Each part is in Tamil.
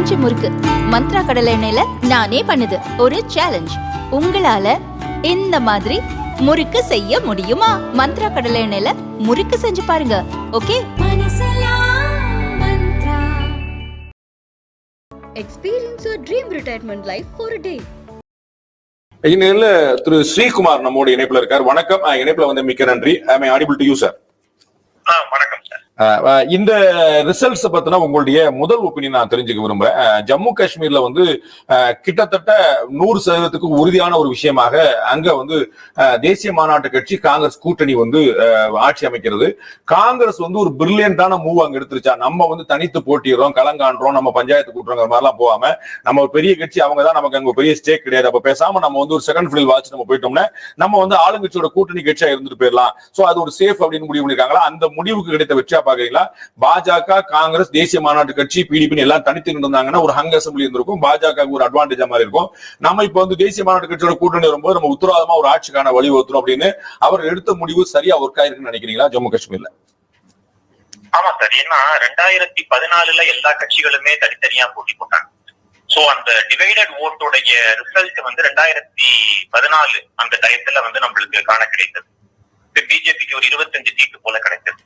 பஞ்சு முறுக்கு மந்த்ரா கடலை எண்ணெயில நானே பண்ணுது. ஒரு சேலஞ்ச், உங்களால இந்த மாதிரி முறுக்கு செய்ய முடியுமா? மந்த்ரா கடலை எண்ணெயில முறுக்கு செஞ்சு பாருங்க. Okay, experience your dream retirement life for a day. இந்நிலையில திரு ஸ்ரீகுமார் நம்மோட இணைப்புல இருக்கார். வணக்கம். இணைப்புல வந்து மிக்க நன்றி. Am I audible to you, sir? வணக்கம் சார். இந்த ரிசல்ட்ஸ் பத்தின உங்களுடைய முதல் ஒப்பீனியன் நான் தெரிஞ்சுக்க விரும்புறேன். ஜம்மு காஷ்மீர்ல வந்து கிட்டத்தட்ட 100% உறுதியான ஒரு விஷயமாக அங்க வந்து தேசிய மாநாட்டு கட்சி காங்கிரஸ் கூட்டணி வந்து ஆட்சி அமைக்கிறது. காங்கிரஸ் வந்து ஒரு பிரில்லியன்டான மூவ் அங்க எடுத்துருச்சா, நம்ம வந்து தனித்து போட்டிடுறோம், களங்காண்றோம், நம்ம பஞ்சாயத்து கூட்டுறோங்கிற மாதிரிலாம் போகாம நம்ம ஒரு பெரிய கட்சி, அவங்க தான் நமக்கு அங்க பெரிய ஸ்டேக் கிடையாது, அப்ப பேசாம நம்ம வந்து ஒரு செகண்ட் ஃபீல்ட் வாட்ச் நம்ம போயிட்டோம்னா நம்ம வந்து ஆளுங்கட்சியோட கூட்டணி கட்சியா இருந்துட்டு போயிடலாம். சோ அது ஒரு சேஃப் அப்படின்னு முடிவு பண்ணிருக்காங்களா? அந்த முடிவுக்கு கிடைத்த வெற்றியா பாக்குறீங்களா? பாஜக, காங்கிரஸ், தேசிய மாநாட்டு கட்சி, பிடிபி எல்லாம் தனித்து இருந்தாங்கன்னா ஒரு ஹங் அசம்பிளி இருந்திருக்கும், பாஜக ஒரு அட்வான்டேஜ் மாதிரி இருக்கும். நம்ம இப்ப வந்து தேசிய மாநாட்டு கட்சியோட கூட்டணி வரும்போது நம்ம உத்தரவாதமா ஒரு ஆட்சிக்கான வழிவகுத்துறோம் அப்படின்னு அவர் எடுத்த முடிவு சரியா ஒர்க் ஆயிருக்குன்னு நினைக்கிறீங்களா ஜம்மு காஷ்மீர்ல? ஆமா சார். ஏன்னா 2014 எல்லா கட்சிகளுமே தனித்தனியா போட்டி போட்டாங்க. சோ அந்த டிவைடட் ஓட்டோடைய ரிசல்ட் வந்து 2014 அந்த டயத்துல வந்து நம்மளுக்கு காண கிடைத்தது. பிஜேபிக்கு ஒரு 25 சீட்டு போல கிடைத்தது.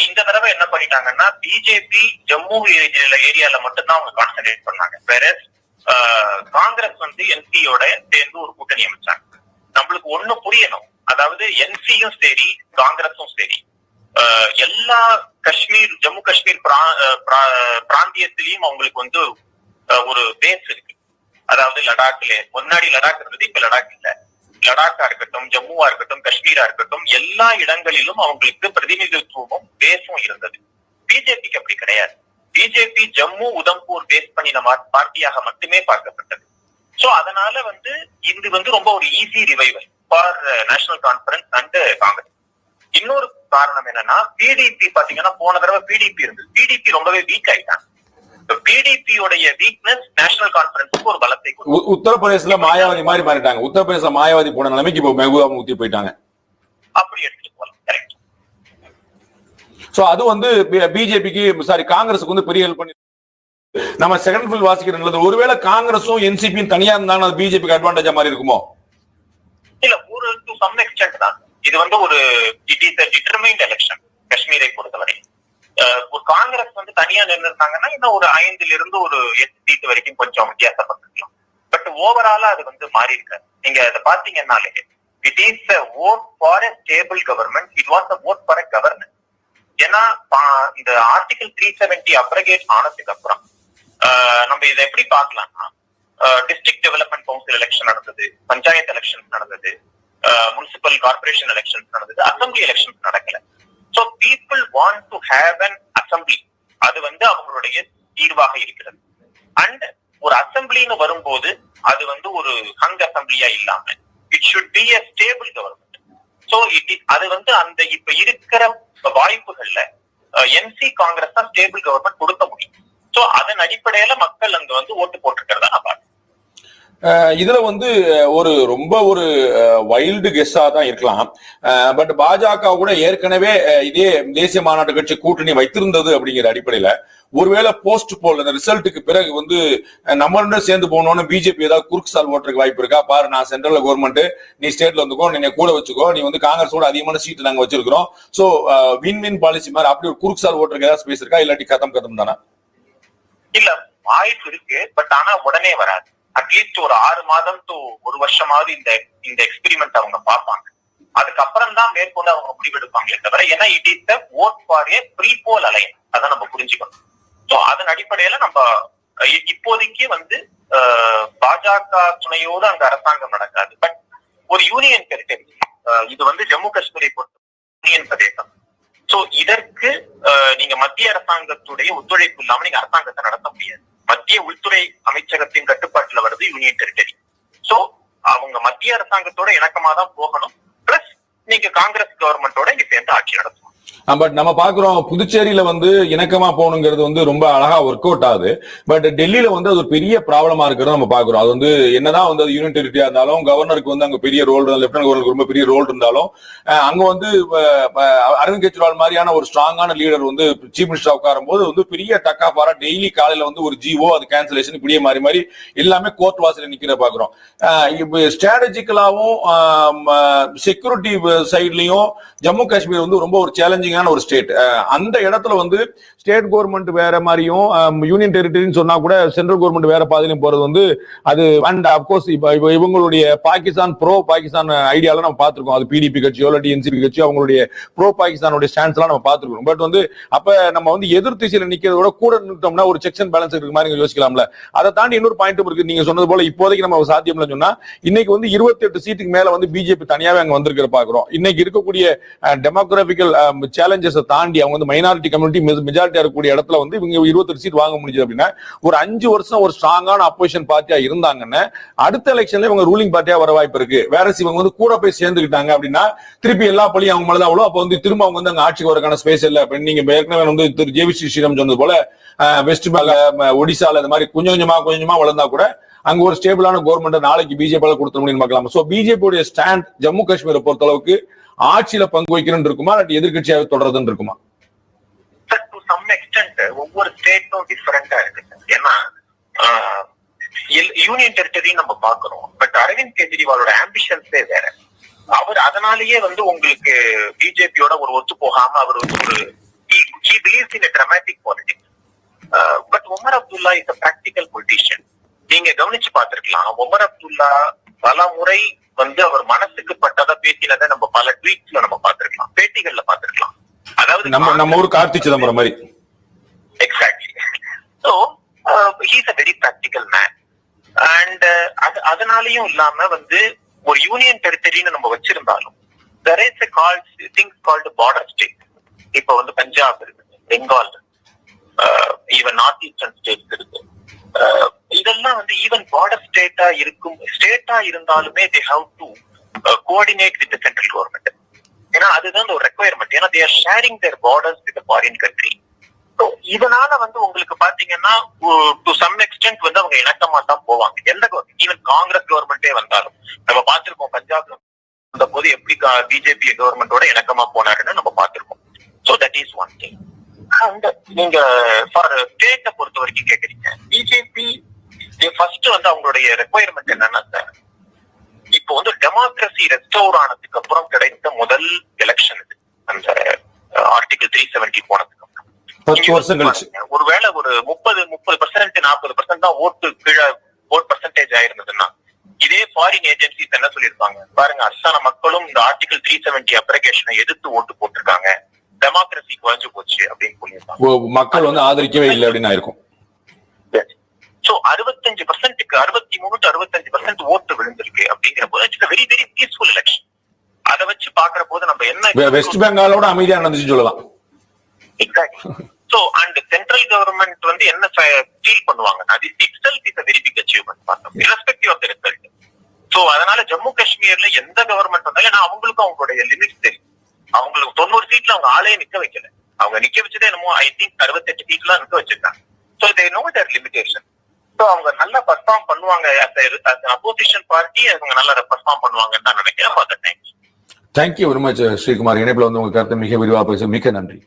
இந்த தடவை என்ன பண்ணிட்டாங்கன்னா, பிஜேபி ஜம்மு ஏரியால மட்டும்தான் அவங்க கான்சென்ட்ரேட் பண்ணாங்க. வேற காங்கிரஸ் வந்து என்சியோட சேர்ந்து ஒரு கூட்டணி அமைச்சாங்க. நம்மளுக்கு ஒண்ணு புரியணும், அதாவது என்சியும் சரி காங்கிரஸும் சரி எல்லா காஷ்மீர் ஜம்மு காஷ்மீர் பிராந்தியத்திலையும் அவங்களுக்கு வந்து ஒரு பேஸ் இருக்கு. அதாவது லடாக்ல முன்னாடி லடாக் இருந்தது, இப்ப லடாக் இல்ல. லடாக்கா இருக்கட்டும், ஜம்முவா இருக்கட்டும், காஷ்மீரா இருக்கட்டும், எல்லா இடங்களிலும் அவங்களுக்கு பிரதிநிதித்துவமும் பேஸும் இருந்தது. பிஜேபிக்கு அப்படி கிடையாது. பிஜேபி ஜம்மு உதம்பூர் பேஸ் பண்ணின பார்ட்டியாக மட்டுமே பார்க்கப்பட்டது. சோ அதனால வந்து இது வந்து ரொம்ப ஒரு easy revival for national conference and Congress. இன்னொரு காரணம் என்னன்னா, பிடிபி பாத்தீங்கன்னா போன தடவை பிடிபி இருந்தது, பிடிபி ரொம்பவே வீக் ஆயிட்டாங்க. பிடிபியோடைய வீக்னஸ் நேஷனல் கான்ஃபரன்ஸுக்கு ஒரு பலத்தை கொடுக்கும். உத்தரப்பிரதேசல மாயாவதி மாதிரி மாறிட்டாங்க. உத்தரப்பிரதேச மாயாவதி போன நிலைமைக்கு இப்போ மெஹபூபா முஃப்தி போயிட்டாங்க. அப்படி எடுத்துட்டு போகலாம். கரெக்ட். சோ அது வந்து பிஜேபிக்கு சாரி காங்கிரஸுக்கு வந்து பெரிய ஹெல்ப் பண்ணி நம்ம செகண்ட் ஃபீல்ட் வாசிக்கிறது. ஒருவேளை காங்கிரஸும் என்சிபியும் தனியா இருந்தாலும் அது பிஜேபிக்கு அட்வான்டேஜா மாதிரி இருக்குமோ? இல்ல, ஒரு டு சம் எக்ஸ்டென்ட் தான். இது வந்து ஒரு it is a determined election காஷ்மீரை பொறுத்தவரை. ஒரு காங்கிரஸ் வந்து தனியா நின்று இருந்தாங்கன்னா இன்னும் ஒரு 5 இருந்து ஒரு 8 சீட்டு வரைக்கும் கொஞ்சம் வித்தியாசப்பட்டிருக்கலாம். பட் ஓவராலா அது வந்து மாறி இருக்காது. நீங்க அதை பாத்தீங்கன்னாலே it is a vote for a stable government. It was a vote for a governance. ஏன்னா இந்த ஆர்டிகல் 370 அப்ரகேட் ஆனதுக்கு அப்புறம் நம்ம இதை எப்படி பார்க்கலாம்னா, டிஸ்ட்ரிக்ட் டெவலப்மெண்ட் கவுன்சில் எலெக்ஷன் நடந்தது, பஞ்சாயத்து எலெக்ஷன்ஸ் நடந்தது, முனிசிபல் கார்பரேஷன் எலெக்ஷன்ஸ் நடந்தது, அசம்பிளி எலெக்ஷன்ஸ் நடக்கல. So people want to have an assembly. அது வந்து அவங்களுடைய தீர்வாக இருக்கிறது. அண்ட் ஒரு அசம்பிளின்னு வரும்போது அது வந்து ஒரு ஹங் அசம்பிளியா இல்லாம it should be a stable government. So அது வந்து அந்த இப்ப இருக்கிற வாய்ப்புகள்ல என்சி காங்கிரஸ் தான் ஸ்டேபிள் கவர்மெண்ட் கொடுக்க முடியும். சோ அதன் அடிப்படையில மக்கள் அங்க வந்து ஓட்டு போட்டிருக்கிறதா நான் பாக்கிறேன். இதுல வந்து ஒரு ரொம்ப ஒரு வைல்டு கெஸ்ஸா தான் இருக்கலாம். பட் பாஜக கூட ஏற்கனவே இதே தேசிய மாநாட்டு கட்சி கூட்டணி வைத்திருந்தது அப்படிங்கிற அடிப்படையில ஒருவேளை போஸ்ட் போல் இந்த ரிசல்ட்டுக்கு பிறகு வந்து நம்ம சேர்ந்து போனோம்னு பிஜேபி ஏதாவது குறுக்கு சால் ஓட்டுறதுக்கு வாய்ப்பு இருக்கா? பாரு, நான் சென்ட்ரல் கவர்மெண்ட், நீ ஸ்டேட்ல வந்துக்கோ, நீ கூட வச்சுக்கோ, நீ வந்து காங்கிரஸோட அதிகமான சீட்டு நாங்க வச்சிருக்கிறோம், சோ வின் வின் பாலிசி மாதிரி அப்படி ஒரு குறுக்கு சால் ஓட்டுறதுக்கு ஏதாவது ஸ்பேஸ் இருக்கா? இல்லாட்டி கதம் தானே? இல்ல, வாய்ப்பு இருக்கு. பட் ஆனா உடனே வராது. அட்லீஸ்ட் ஒரு 6 மாதம் டு 1 வருஷமாவது இந்த எக்ஸ்பெரிமெண்ட் அவங்க பார்ப்பாங்க. அதுக்கப்புறம் தான் மேற்கொண்டு அவங்க முடிவெடுப்பாங்களே தவிர, ஏன்னா it is a vote for a pre-poll alliance. அதை நம்ம புரிஞ்சுக்கணும். சோ அதன் அடிப்படையில நம்ம இப்போதைக்கு வந்து பாஜக துணையோடு அங்க அரசாங்கம் நடக்காது. பட் ஒரு யூனியன் டெரிட்டரி, இது வந்து ஜம்மு காஷ்மீரை பொறுத்த யூனியன் பிரதேசம். சோ இதற்கு நீங்க மத்திய அரசாங்கத்துடைய ஒத்துழைப்பு இல்லாம நீங்க அரசாங்கத்தை நடத்த முடியாது. மத்திய உள்துறை அமைச்சகத்தின் கட்டுப்பாட்டுல வருது யூனியன் டெரிட்டரி. சோ அவங்க மத்திய அரசாங்கத்தோட இணக்கமா தான் போகணும். பிளஸ் நீங்க காங்கிரஸ் கவர்மெண்டோட இங்க சேர்ந்து ஆட்சி நடத்தணும். பட் நம்ம பாக்குறோம் புதுச்சேரியில வந்து இணக்கமா போகணுங்கிறது வந்து ரொம்ப அழகா ஒர்க் அவுட் ஆகுது. பட் டெல்லியில வந்து அது ஒரு பெரிய ப்ராப்ளமா இருக்கிறத நம்ம பாக்குறோம். அது வந்து என்னதான் வந்து யூனியன் டெரிட்டரியா இருந்தாலும் கவர்னருக்கு வந்து அங்க பெரிய ரோல், லெப்டினன்ட் கவர்னருக்கு ரொம்ப பெரிய ரோல் இருந்தாலும் அங்க வந்து அரவிந்த் கெஜ்ரிவால் மாதிரியான ஒரு ஸ்ட்ராங்கான லீடர் வந்து சீஃப் மினிஸ்டர் உட்காரும் போது வந்து பெரிய டக்காபாரா டெய்லி காலையில வந்து ஒரு ஜிஓ அது கேன்சலேஷன் இப்படியே மாறி மாறி எல்லாமே கோர்ட் வாசல நிக்கிற பாக்குறோம். ஸ்ட்ராட்டஜிக்கலாவும் செக்யூரிட்டி சைட்லயும் ஜம்மு காஷ்மீர் வந்து ரொம்ப ஒரு சேலஞ்சிங்கான ஒரு ஸ்டேட். அந்த இடத்துல வந்து ஸ்டேட் கவர்மெண்ட் வேற மாதிரியும் யூனியன் டெரிட்டரின்னு சொன்னா கூட சென்ட்ரல் கவர்மெண்ட் வேற பாதையிலும் போறது வந்து அது அண்ட் அப்கோர்ஸ் இப்ப இவங்களுடைய பாகிஸ்தான் ப்ரோ பாகிஸ்தான் ஐடியால நம்ம பார்த்திருக்கோம். அது பிடிபி கட்சியோ இல்லாட்டி என்சிபி கட்சியோ அவங்களுடைய ப்ரோ பாகிஸ்தானுடைய ஸ்டாண்ட்ஸ் எல்லாம் நம்ம பார்த்திருக்கோம். பட் வந்து அப்ப நம்ம வந்து எதிர் திசையில நிக்கிறதோட கூட நின்றோம்னா ஒரு செக் அண்ட் பேலன்ஸ் இருக்கு மாதிரி யோசிக்கலாம்ல. அதை தாண்டி இன்னொரு பாயிண்ட் இருக்கு. நீங்க சொன்னது போல இப்போதைக்கு நம்ம சாத்தியம் இல்லைன்னு சொன்னா இன்னைக்கு வந்து 28 சீட்டுக்கு மேல வந்து பிஜேபி தனியாவே அங்க வந்திருக்கிற பாக்குறோம். இன்னைக்கு இருக்கக்கூடிய டெமோகிராபிக்கல் சேலஞ்சஸ் தாண்டி அவங்க வந்து மைனாரிட்டி கம்யூனிட்டி மெஜாரிட்டியா இருக்கக்கூடிய இடத்துல வந்து இவங்க 28 சீட் வாங்க முடிஞ்சது அப்படின்னா ஒரு 5 வருஷம் ஒரு ஸ்ட்ராங்கான அப்போசிஷன் பார்ட்டியா இருந்தாங்கன்னா அடுத்த எலெக்ஷன்ல இவங்க ரூலிங் பார்ட்டியா வர வாய்ப்பு இருக்கு. வேற இவங்க வந்து கூட போய் சேர்ந்துக்கிட்டாங்க அப்படின்னா திருப்பி எல்லா பள்ளியும் அவங்க மேலதான் அவ்வளோ. அப்ப வந்து திரும்ப அவங்க வந்து அங்க ஆட்சிக்கு வரக்கான ஸ்பேஸ் இல்ல. நீங்க ஏற்கனவே வந்து திரு ஜேவி ஸ்ரீராம் சொன்னது போல வெஸ்ட் பெங்கால் ஒடிசால இந்த மாதிரி கொஞ்சம் கொஞ்சமா வளர்ந்தா கூட அங்க ஒரு ஸ்டேபிளான கவர்மெண்ட் நாளைக்கு பிஜேபி கொடுத்த முடியும் பார்க்கலாம். சோ பிஜேபியோட ஸ்டாண்ட் ஜம்மு காஷ்மீரை பொறுத்த அளவுக்கு ஆட்சியில பங்கு வைக்கிறன்னு இருக்குமா இல்லாட்டி எதிர்கட்சியாக தொடர்றதுன்னு இருக்குமா? ஒவ்வொரு ஸ்டேட்டும் டிஃபரெண்டா இருக்கு. ஏன்னா யூனியன் டெரிட்டரி நம்ம பாக்குறோம். பட் அரவிந்த் கெஜ்ரிவாலோட ஆம்பிஷன்ஸே வேற. அவர் அதனாலேயே வந்து உங்களுக்கு பிஜேபியோட ஒரு ஒத்து போகாம அவர் வந்து ஒரு he believes in a dramatic politics. But Omar Abdullah is a practical politician. நீங்க கவனிச்சு பார்த்திருக்கலாம். ஒமர் அப்துல்லா பல முறை வந்து அவர் மனசுக்கு பட்டதா பேசினதை நம்ம பல ட்வீட்ஸ்ல நம்ம பார்த்திருக்கலாம், பேட்டிகள்ல பார்த்திருக்கலாம். அதாவது நம்ம ஒரு கார்த்தி சிதம்பரம் மாதிரி. Exactly. So he is a very practical man. And அதனாலயும் இல்லாம வந்து ஒரு யூனியன் டெரிட்டரின்னு நம்ம வச்சிருந்தாலும் there is a things called border state. இப்ப வந்து பஞ்சாப் இருக்கு, பெங்கால் இருக்கு, ஈவன் நார்த் ஈஸ்டர்ன் ஸ்டேட்ஸ் இருக்கு. இதெல்லாம் வந்து ஈவன் பார்டர் ஸ்டேட்டா இருந்தாலுமே they have to coordinate with the central government. ஏன்னா அதுதான் ஒரு ரெக்குயர்மெண்ட். ஏன்னா they are sharing their borders with a foreign country. So இதனால வந்து உங்களுக்கு பாத்தீங்கன்னா டு சம் எக்ஸ்டென்ட் வந்து அவங்க இணக்கமா தான் போவாங்க. எந்த ஈவன் காங்கிரஸ் கவர்மெண்டே வந்தாலும் நம்ம பார்த்திருக்கோம். பஞ்சாப்ல வந்த போது எப்படி பிஜேபி கவர்மெண்டோட இணக்கமா போனாருன்னு நம்ம பார்த்திருக்கோம். So that is one thing. நீங்க ஃபார் ஸ்டேட்டை பொறுத்த வரைக்கும் கேக்குறீங்க. பிஜேபி ஃபர்ஸ்ட் வந்து அவங்களுடைய ரெக்குயர்மெண்ட் என்னன்னா சார், இப்போ வந்து டெமோக்ரஸி ரெஸ்டோர் ஆனதுக்கு அப்புறம் கிடைத்த முதல் எலெக்ஷன் இது. அந்த ஆர்டிகல் 370 போனதுக்கு அப்புறம் ஒருவேளை ஒரு 30% 40% தான் ஓட் பர்சன்டேஜ் ஆயிருந்ததுன்னா இதே ஃபாரின் ஏஜென்சிஸ் என்ன சொல்லிருப்பாங்க பாருங்க, அஸ்ஸான மக்களும் இந்த ஆர்டிகல் 370 அப்ளிகேஷனை எதிர்த்து ஓட்டு போட்டிருக்காங்க, டெமோக்ரஸி குறைஞ்சு போச்சு அப்படின்னு சொல்லியிருப்பாங்க. மக்கள் வந்து ஆதரிக்கவே இல்லை அப்படின்னு இருக்கும். சோ 65%க்கு 63 to 65% ஓட்டு விழுந்திருக்கு அப்படிங்கிற போது it's very very peaceful election. அதை வச்சு பாக்குற போது நம்ம என்ன வெஸ்ட் பெங்காலோட அமைதியா நடந்துச்சு சொல்லலாம். Exactly. So and central government வந்து என்ன ஃபீல் பண்ணுவாங்கன்னா this itself is a very big achievement பார்த்தோம் irrespective of the result. So அதனால ஜம்மு காஷ்மீர்ல எந்த கவர்மெண்ட் வந்தாலும் ஏன்னா அவங்களுக்கும் அவங்களுடைய லிமிட்ஸ் தெரியும். அவங்களுக்கு 90 சீட்ல அவங்க ஆளே நிக்க வைக்கல. அவங்க நிக்க வச்சதே என்னமோ ஐ திங்க் 68 சீட்லாம் நிக்க வச்சிருக்காங்க. So they know their limitation. So அவங்க நல்லா பெர்ஃபார்ம் பண்ணுவாங்க. அப்போசிஷன் பார்ட்டி அவங்க நல்லா பெர்ஃபார்ம் பண்ணுவாங்கன்னு தான் நினைக்கிறேன். For the time. Thank you very much Sreekumar. இணைப்புல வந்து உங்க கருத்து மிக விரிவாக பேச மிக்க நன்றி.